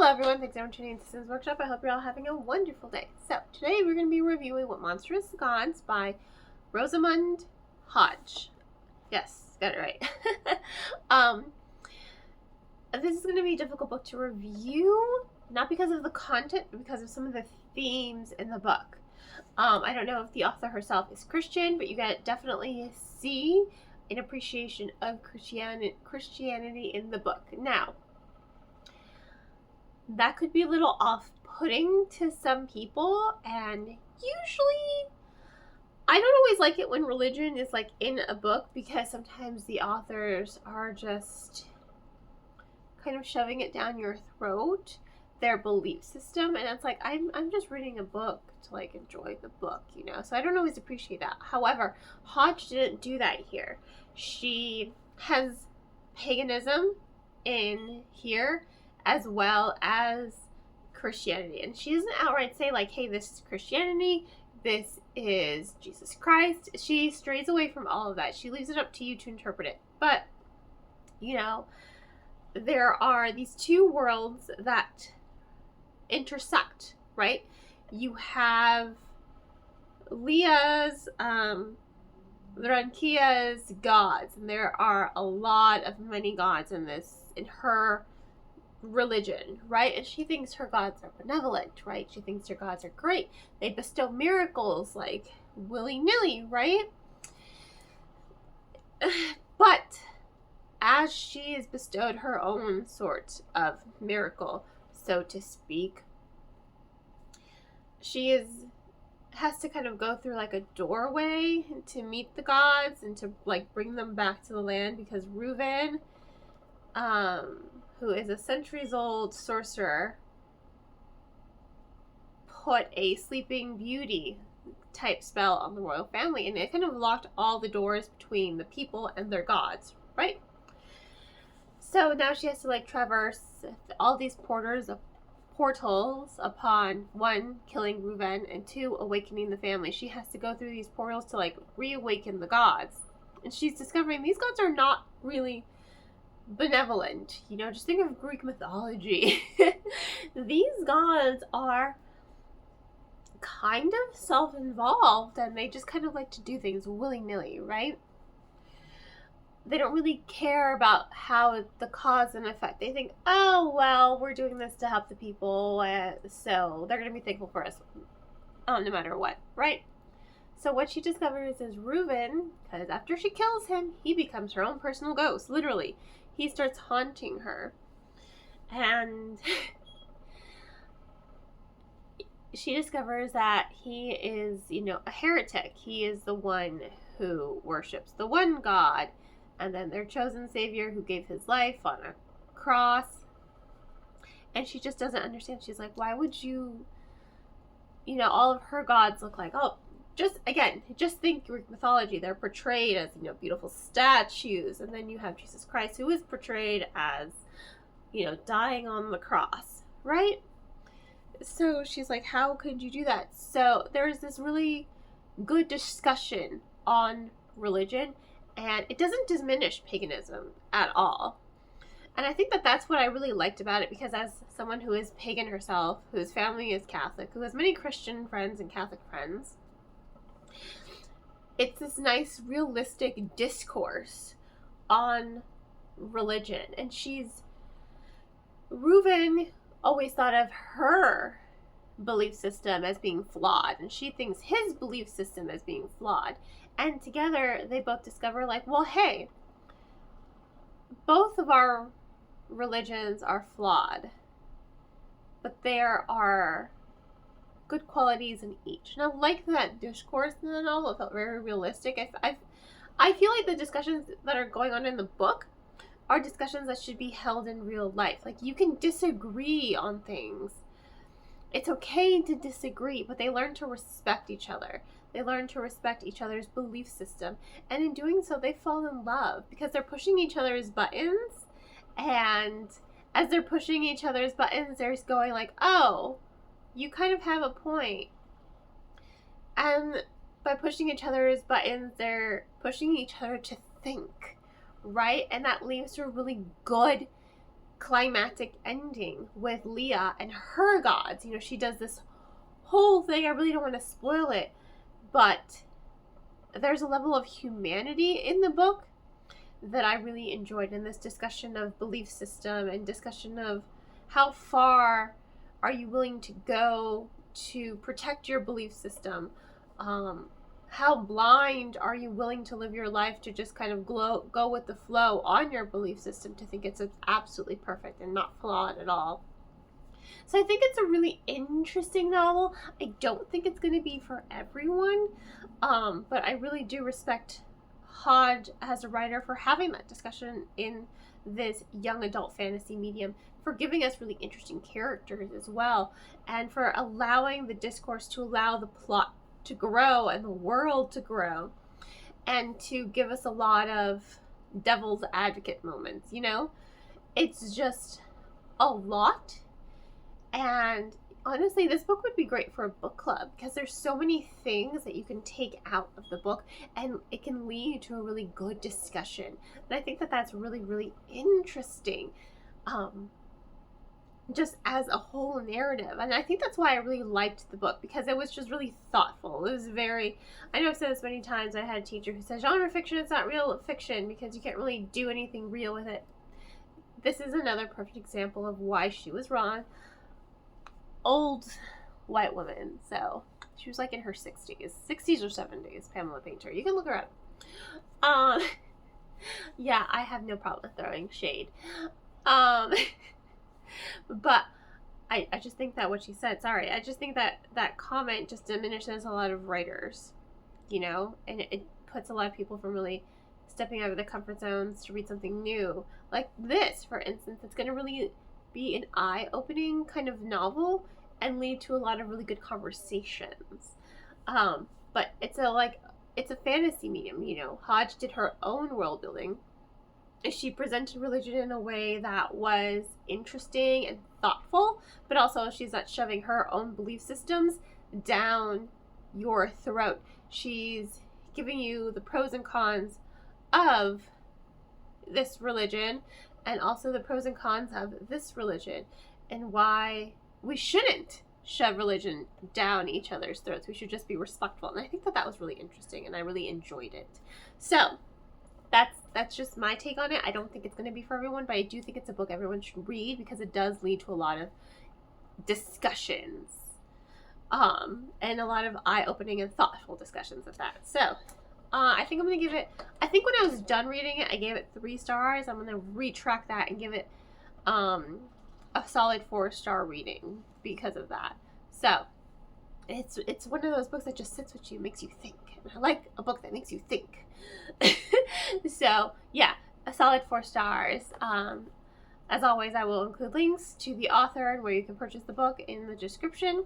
Hello everyone, thanks for tuning in to Sims Workshop. I hope you're all having a wonderful day. So today we're going to be reviewing Monstrous Gods by Rosamund Hodge. Yes, got it right. This is going to be a difficult book to review, not because of the content, but because of some of the themes in the book. I don't know if the author herself is Christian, but you can definitely see an appreciation of Christianity in the book. Now, that could be a little off-putting to some people, and usually I don't always like it when religion is like in a book, because sometimes the authors are just kind of shoving it down your throat, their belief system, and it's like I'm just reading a book to like enjoy the book, you know, so I don't always appreciate that. However, Hodge didn't do that here. She has paganism in here as well as Christianity. And she doesn't outright say like, hey, this is Christianity, this is Jesus Christ. She strays away from all of that. She leaves it up to you to interpret it. But, you know, there are these two worlds that intersect, right? You have Leah's, Rankia's gods, and there are a lot of many gods in her religion, right? And she thinks her gods are benevolent, right? She thinks her gods are great. They bestow miracles like willy-nilly, right? But as she has bestowed her own sort of miracle, so to speak, she has to kind of go through like a doorway to meet the gods and to like bring them back to the land, because Reuven, who is a centuries-old sorcerer, put a Sleeping Beauty type spell on the royal family, and it kind of locked all the doors between the people and their gods, right? So now she has to like traverse all these portals upon, one, killing Reuven, and two, awakening the family. She has to go through these portals to like reawaken the gods, and she's discovering these gods are not really benevolent. You know, just think of Greek mythology. These gods are kind of self-involved, and they just kind of like to do things willy-nilly, right? They don't really care about how the cause and effect. They think, oh, well, we're doing this to help the people, so they're going to be thankful for us no matter what, right? So what she discovers is Reuven, because after she kills him, he becomes her own personal ghost, literally. He starts haunting her, and she discovers that he is, you know, a heretic. He is the one who worships the one God, and then their chosen savior who gave his life on a cross. And she just doesn't understand. She's like, why would you know, all of her gods look like, oh, just think Greek mythology. They're portrayed as, you know, beautiful statues. And then you have Jesus Christ, who is portrayed as, you know, dying on the cross, right? So she's like, how could you do that? So there's this really good discussion on religion, and it doesn't diminish paganism at all. And I think that that's what I really liked about it, because as someone who is pagan herself, whose family is Catholic, who has many Christian friends and Catholic friends, it's this nice, realistic discourse on religion. And Reuven always thought of her belief system as being flawed, and she thinks his belief system as being flawed. And together, they both discover, like, well, hey, both of our religions are flawed, but there are good qualities in each. And I like that discourse in the novel. It felt very realistic. I feel like the discussions that are going on in the book are discussions that should be held in real life. Like, you can disagree on things. It's okay to disagree, but they learn to respect each other. They learn to respect each other's belief system. And in doing so, they fall in love, because they're pushing each other's buttons. And as they're pushing each other's buttons, they're going like, oh, you kind of have a point. And by pushing each other's buttons, they're pushing each other to think, right? And that leads to a really good climactic ending with Leah and her gods. You know, she does this whole thing. I really don't want to spoil it, but there's a level of humanity in the book that I really enjoyed in this discussion of belief system and discussion of how far are you willing to go to protect your belief system. How blind are you willing to live your life to just kind of go with the flow on your belief system to think it's absolutely perfect and not flawed at all. So I think it's a really interesting novel. I don't think it's going to be for everyone, but I really do respect Hodge as a writer for having that discussion in this young adult fantasy medium, for giving us really interesting characters as well, and for allowing the discourse to allow the plot to grow and the world to grow, and to give us a lot of devil's advocate moments. You know, it's just a lot. And honestly, this book would be great for a book club because there's so many things that you can take out of the book and it can lead to a really good discussion. And I think that that's really, really interesting, just as a whole narrative. And I think that's why I really liked the book, because it was just really thoughtful. It was very, I know I've said this many times, I had a teacher who said genre fiction is not real fiction because you can't really do anything real with it. This is another perfect example of why she was wrong. Old white woman, so she was like in her 60s or 70s, Pamela Painter. You can look her up. Yeah, I have no problem with throwing shade. But I just think that what she said, sorry, I just think that that comment just diminishes a lot of writers, you know, and it puts a lot of people from really stepping out of their comfort zones to read something new. Like this, for instance, it's going to really be an eye-opening kind of novel and lead to a lot of really good conversations. But it's a fantasy medium, you know. Hodge did her own world building. She presented religion in a way that was interesting and thoughtful, but also she's not shoving her own belief systems down your throat. She's giving you the pros and cons of this religion, and also the pros and cons of this religion, and why we shouldn't shove religion down each other's throats. We should just be respectful. And I think that that was really interesting, and I really enjoyed it. So that's just my take on it. I don't think it's going to be for everyone, but I do think it's a book everyone should read because it does lead to a lot of discussions, and a lot of eye-opening and thoughtful discussions of that. So I think I'm going to give it, I think when I was done reading it, I gave it 3 stars. I'm going to retract that and give it a solid 4-star reading because of that. So it's one of those books that just sits with you, makes you think. And I like a book that makes you think. So yeah, a solid 4 stars. As always, I will include links to the author and where you can purchase the book in the description.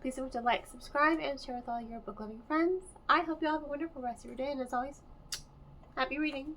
Please don't forget to like, subscribe, and share with all your book-loving friends. I hope you all have a wonderful rest of your day, and as always, happy reading.